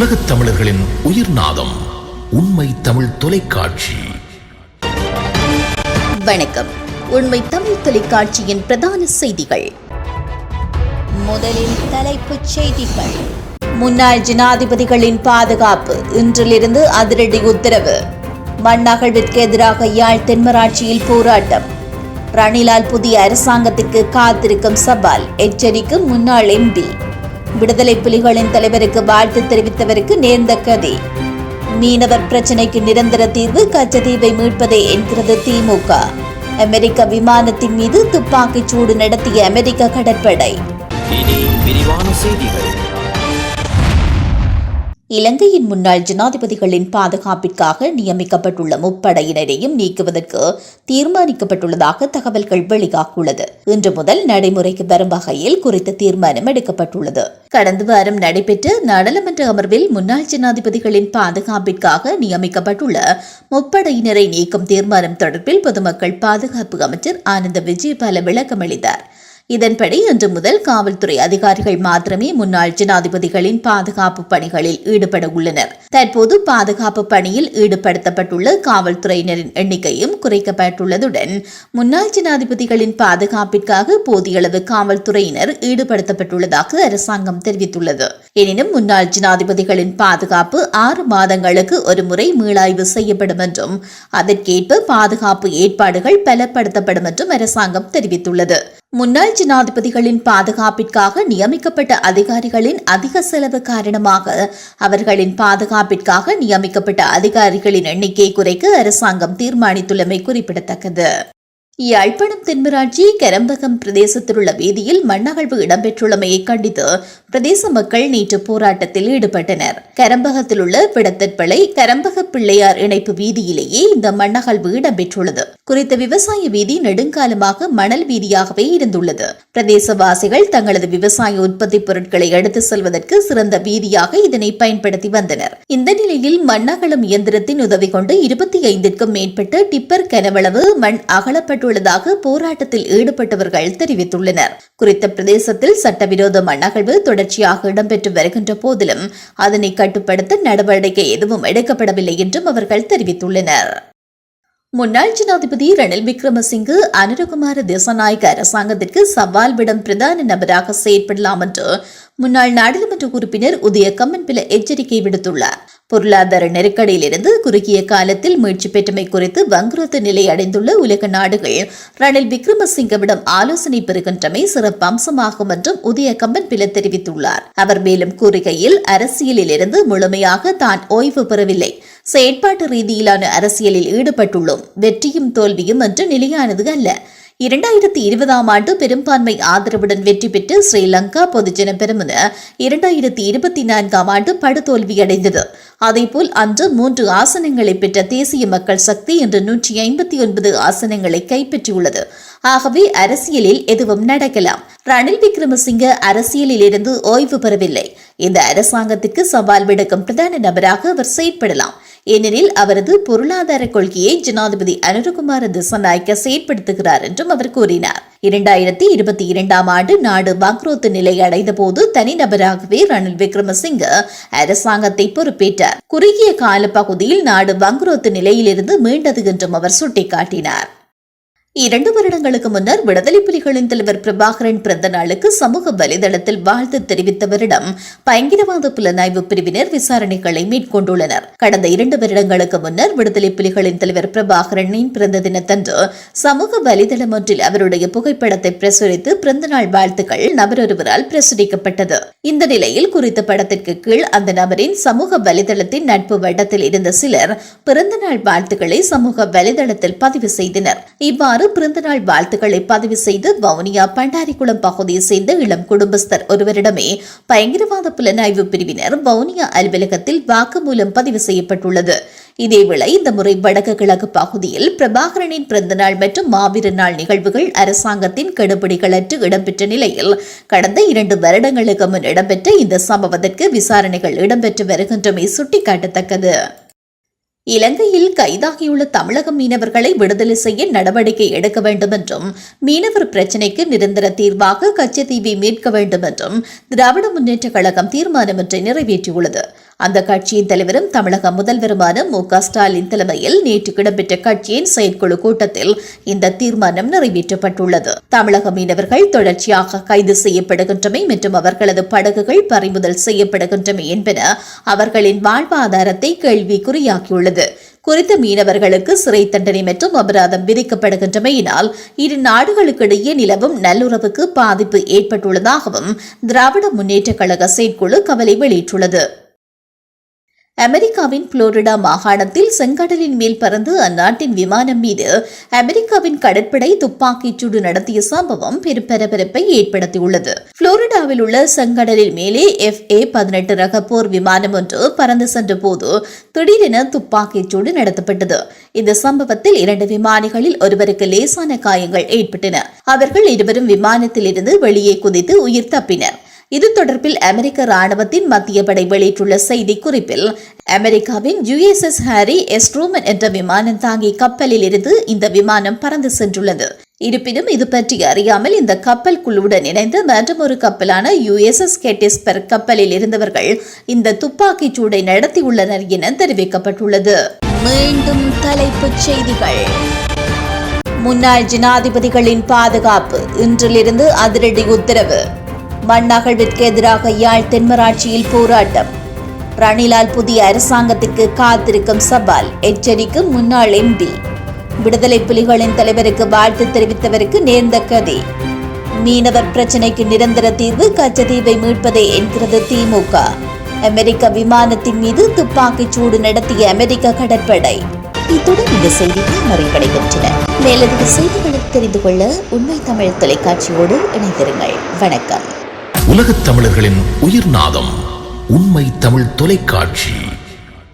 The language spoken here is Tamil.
உலகத் தமிழர்களின் உயிர்நாதம் உண்மை தமிழ் தொலைக்காட்சி. வணக்கம். உண்மை தமிழ் தொலைக்காட்சியின் பிரதான செய்திகள். முதலில் தலைப்புச் செய்திகள். முன்னாள் ஜனாதிபதிகளின் பாதுகாப்பு இன்றிலிருந்து அதிரடி உத்தரவு. மண்ணகழ்விற்கு எதிராக யாழ் தென்மராட்சியில் போராட்டம். ரணிலால் புதிய அரசாங்கத்திற்கு காத்திருக்கும் சவால், எச்சரிக்கும் முன்னாள் எம்பி. விடுதலை புலிகளின் தலைவருக்கு வாழ்த்து தெரிவித்தவருக்கு நேர்ந்த கதி. மீனவர் பிரச்சினைக்கு நிரந்தர தீர்வு கச்சத்தீவை மீட்பதே என்கிறது திமுக. அமெரிக்க விமானத்தின் மீது துப்பாக்கிச் சூடு நடத்திய அமெரிக்க கடற்படை. இனி விரிவான செய்திகள். இலங்கையின் முன்னாள் ஜனாதிபதிகளின் பாதுகாப்பிற்காக நியமிக்கப்பட்டுள்ள முப்படையினரையும் நீக்குவதற்கு தீர்மானிக்கப்பட்டுள்ளதாக தகவல்கள் வெளியாகியுள்ளது. இன்று முதல் நடைமுறைக்கு வரும் வகையில் குறித்த தீர்மானம் எடுக்கப்பட்டுள்ளது. கடந்த வாரம் நடைபெற்ற நாடாளுமன்ற அமர்வில் முன்னாள் ஜனாதிபதிகளின் பாதுகாப்பிற்காக நியமிக்கப்பட்டுள்ள முப்படையினரை நீக்கும் தீர்மானம் தொடர்பில் பொதுமக்கள் பாதுகாப்பு அமைச்சர் ஆனந்த விஜயபால விளக்கமளித்தார். இதன்படி இன்று முதல் காவல்துறை அதிகாரிகள் மாத்திரமே முன்னாள் ஜனாதிபதிகளின் பாதுகாப்பு பணிகளில் ஈடுபட உள்ளனர். தற்போது பாதுகாப்பு பணியில் ஈடுபடுத்தப்பட்டுள்ள காவல்துறையினரின் எண்ணிக்கையும் குறைக்கப்பட்டுள்ளதுடன் முன்னாள் ஜனாதிபதிகளின் பாதுகாப்பிற்காக போதிய அளவு காவல்துறையினர் ஈடுபடுத்தப்பட்டுள்ளதாக அரசாங்கம் தெரிவித்துள்ளது. எனினும் முன்னாள் ஜனாதிபதிகளின் பாதுகாப்பு 6 மாதங்களுக்கு ஒருமுறை மீளாய்வு செய்யப்படும் என்றும் அதற்கேற்ப பாதுகாப்பு ஏற்பாடுகள் பலப்படுத்தப்படும் என்றும் அரசாங்கம் தெரிவித்துள்ளது. முன்னாள் ஜனாதிபதிகளின் பாதுகாப்பிற்காக நியமிக்கப்பட்ட அதிகாரிகளின் அதிக செலவு காரணமாக அவர்களின் பாதுகாப்பிற்காக நியமிக்கப்பட்ட அதிகாரிகளின் எண்ணிக்கை குறைக்க அரசாங்கம் தீர்மானித்துள்ளமை குறிப்பிடத்தக்கது. யாழ்ப்பாணம் தென்மராட்சி கரம்பகம் பிரதேசத்தில் உள்ள வீதியில் மண்ணகழ்வு இடம்பெற்றுள்ளமையை கண்டித்து பிரதேச மக்கள் நேற்று போராட்டத்தில் ஈடுபட்டனர். கரம்பகத்தில் உள்ள விடத்தற்பளை கரம்பக பிள்ளையார் இணைப்பு வீதியிலேயே இந்த மண்ணகழ்வு இடம்பெற்றுள்ளது. குறித்த விவசாய வீதி நெடுங்காலமாக மணல் வீதியாகவே இருந்துள்ளது. பிரதேசவாசிகள் தங்களது விவசாய உற்பத்தி பொருட்களை எடுத்து செல்வதற்கு சிறந்த வீதியாக இதனை பயன்படுத்தி வந்தனர். இந்த நிலையில் மண்ணகலம் இயந்திரத்தின் உதவி கொண்டு 25க்கும் மேற்பட்ட டிப்பர் கனவளவு மண் அகலப்பட்டுள்ளதாக போராட்டத்தில் ஈடுபட்டவர்கள் தெரிவித்துள்ளனர். குறித்த பிரதேசத்தில் சட்டவிரோத மண்ணகழ்வு தொடர்ச்சியாக இடம்பெற்று வருகின்ற போதிலும் அதனை கட்டுப்படுத்த நடவடிக்கை எதுவும் எடுக்கப்படவில்லை என்றும் அவர்கள் தெரிவித்துள்ளனர். முன்னாள் ஜனாதிபதி ரணில் விக்ரமசிங்கே அனுரகுமார திசாநாயக்க அரசாங்கத்திற்கு சவால் விடும் பிரதான நபராக செயற்படலாம் என்று முன்னாள் நாடாளுமன்ற உறுப்பினர் உதய கம்மன்பில எச்சரிக்கை விடுத்துள்ளார். பொருளாதார நெருக்கடியிலிருந்து குறுகிய காலத்தில் மீட்சி பெற்றமை குறித்து வங்குரோத்து நிலை அடைந்துள்ள உலக நாடுகள் ரணில் விக்ரமசிங்கவிடம் ஆலோசனை பெறுகின்றமை சிறப்பு அம்சமாகும் என்றும் உதய கம்மன்பில தெரிவித்துள்ளார். அவர் மேலும் கூறுகையில், அரசியலில் இருந்து முழுமையாக தான் ஓய்வு பெறவில்லை, செயற்பாட்டு ரீதியிலான அரசியலில் ஈடுபட்டுள்ளோம். வெற்றியும் தோல்வியும் என்று நிலையானது அல்ல. 2020ஆம் ஆண்டு பெரும்பான்மை ஆதரவுடன் வெற்றி பெற்று ஸ்ரீலங்கா பொதுஜன பெரமுன 2024ஆம் ஆண்டு படுதோல்வியடைந்தது. அதேபோல் அன்று 3 ஆசனங்களை பெற்ற தேசிய மக்கள் சக்தி இன்று 159 ஆசனங்களை கைப்பற்றியுள்ளது. ஆகவே அரசியலில் எதுவும் நடக்கலாம். ரணில் விக்ரமசிங்க அரசியலில் இருந்து ஓய்வு பெறவில்லை. இந்த அரசாங்கத்திற்கு சவால் விடுக்கும் பிரதான நபராக அவர் செயற்படலாம். ஏனெனில் அவரது பொருளாதார கொள்கையை ஜனாதிபதி அனுரகுமார திசாநாயக்க செயற்படுத்துகிறார் என்றும் அவர் கூறினார். 2022ஆம் ஆண்டு நாடு பக்ரோத்து நிலை அடைந்த போது தனிநபராகவே ரணில் விக்ரமசிங்க அரசாங்கத்தை பொறுப்பேற்றார். குறுகிய கால பகுதியில் நாடு பக்ரோத்து நிலையிலிருந்து மீண்டது என்றும் அவர் சுட்டிக்காட்டினார். 2 வருடங்களுக்கு முன்னர் விடுதலை புலிகளின் தலைவர் பிரபாகரன் பிறந்த நாளுக்கு சமூக வலைதளத்தில் வாழ்த்து தெரிவித்தவரிடம் பயங்கரவாத புலனாய்வு பிரிவினர் விசாரணைகளை மேற்கொண்டுள்ளனர். கடந்த 2 வருடங்களுக்கு முன்னர் விடுதலை புலிகளின் தலைவர் பிரபாகரனின் பிறந்த தினத்தன்று சமூக வலைதளம் ஒன்றில் அவருடைய புகைப்படத்தை பிரசுரித்து பிறந்தநாள் வாழ்த்துக்கள் நபரொருவரால் பிரசுரிக்கப்பட்டது. இந்த நிலையில் குறித்த படத்திற்கு கீழ் அந்த நபரின் சமூக வலைதளத்தின் நட்பு வட்டத்தில் இருந்த சிலர் பிறந்தநாள் வாழ்த்துக்களை சமூக வலைதளத்தில் பதிவு செய்தனர். இவ்வாறு பிறந்தநாள் வாழ்த்துக்களை பதிவு செய்து வவுனியா பண்டாரிக்குளம் பகுதியை சேர்ந்த இளம் குடும்பஸ்தர் ஒருவரிடமே பயங்கரவாத புலனாய்வு பிரிவினர் வவுனியா அலுவலகத்தில் வாக்குமூலம் பதிவு செய்யப்பட்டுள்ளது. இதேவேளை இந்த முறை வடக்கு கிழக்கு பகுதியில் பிரபாகரனின் பிறந்தநாள் மற்றும் மாவீரர் நாள் நிகழ்வுகள் அரசாங்கத்தின் கெடுபிடிகளற்று இடம்பெற்ற நிலையில் கடந்த 2 வருடங்களுக்கு முன் இடம்பெற்ற இந்த சம்பவத்திற்கு விசாரணைகள் இடம்பெற்று வருகின்றமை சுட்டிக்காட்டத்தக்கது. இலங்கையில் கைதாகியுள்ள தமிழக மீனவர்களை விடுதலை செய்ய நடவடிக்கை எடுக்க வேண்டும் என்றும் மீனவர் பிரச்சினைக்கு நிரந்தர தீர்வாக கச்சத்தீவை மீட்க வேண்டும் என்றும் திராவிட முன்னேற்ற கழகம் தீர்மானம் ஒன்றை நிறைவேற்றியுள்ளது. அந்த கட்சியின் தலைவரும் தமிழக முதல்வருமான மு.க. ஸ்டாலின் தலைமையில் நேற்று இடம்பெற்ற கட்சியின் செயற்குழு கூட்டத்தில் இந்த தீர்மானம் நிறைவேற்றப்பட்டுள்ளது. தமிழக மீனவர்கள் தொடர்ச்சியாக கைது செய்யப்படுகின்றமை மற்றும் அவர்களது படகுகள் பறிமுதல் செய்யப்படுகின்றமை என்பன அவர்களின் வாழ்வாதாரத்தை கேள்விக்குறியாக்கியுள்ளது. குறித்த மீனவர்களுக்கு சிறை தண்டனை மற்றும் அபராதம் விதிக்கப்படுகின்றமையினால் இரு நாடுகளுக்கிடையே நிலவும் நல்லுறவுக்கு பாதிப்பு ஏற்பட்டுள்ளதாகவும் திராவிட முன்னேற்றக் கழக செயற்குழு கவலை வெளியிட்டுள்ளது. அமெரிக்காவின் புளோரிடா மாகாணத்தில் செங்கடலின் மேல் பறந்து அந்நாட்டின் விமானம் மீது அமெரிக்காவின் கடற்படை துப்பாக்கிச் சூடு நடத்திய சம்பவம் பெரும் பரபரப்பை ஏற்படுத்தியுள்ளது. புளோரிடாவில் உள்ள செங்கடலில் மேலே FA-18 ரக போர் விமானம் ஒன்று பறந்து சென்ற போது திடீரென துப்பாக்கிச் சூடு நடத்தப்பட்டது. இந்த சம்பவத்தில் 2 விமானிகளில் ஒருவருக்கு லேசான காயங்கள் ஏற்பட்டன. அவர்கள் இருவரும் விமானத்தில் இருந்து வெளியே குதித்து உயிர் தப்பினர். இது தொடர்பில் அமெரிக்க ராணுவத்தின் மத்திய படை வெளியிட்டுள்ள செய்தி குறிப்பில் அமெரிக்காவின் USS ஹாரி எஸ் ட்ரூமன் என்ற விமானம் தாங்கி கப்பலில் இருந்து இந்த விமானம் பறந்து சென்றுள்ளது. இருப்பினும் இது பற்றி அறியாமல் இந்த கப்பல் குழுவுடன் இணைந்த மற்றொரு கப்பலான USS கெட்டிஸ்பர்க் கப்பலில் இருந்தவர்கள் இந்த துப்பாக்கிச் சூடை நடத்தியுள்ளனர் என தெரிவிக்கப்பட்டுள்ளது. மீண்டும் தலைப்புச் செய்திகள். முன்னாள் ஜனாதிபதிகளின் பாதுகாப்பு இன்றிலிருந்து அதிரடி உத்தரவு. மண்ணகழ்விற்கு எதிராக யாழ் தென்மராட்சியில் போராட்டம். ரணிலால் புதிய அரசாங்கத்திற்கு காத்திருக்கும் சவால் எச்சரிக்கும் முன்னாள் MP. விடுதலை புலிகளின் தலைவருக்கு வாழ்த்து தெரிவித்தவருக்கு நேர்ந்த கதி. மீனவர் பிரச்சினைக்கு நிரந்தர தீர்வு கச்சத்தீவை மீட்பதே என்கிறது திமுக. அமெரிக்க விமானத்தின் மீது துப்பாக்கிச் சூடு நடத்திய அமெரிக்க கடற்படை. இத்துடன் இந்த செய்திகள் நிறைவடைகின்றன. மேலதிக செய்திகளை தெரிந்து கொள்ள உண்மை தமிழ் தொலைக்காட்சியோடு இணைந்திருங்கள். வணக்கம். உலகத் தமிழர்களின் உயிர்நாதம் உண்மை தமிழ் தொலைக்காட்சி.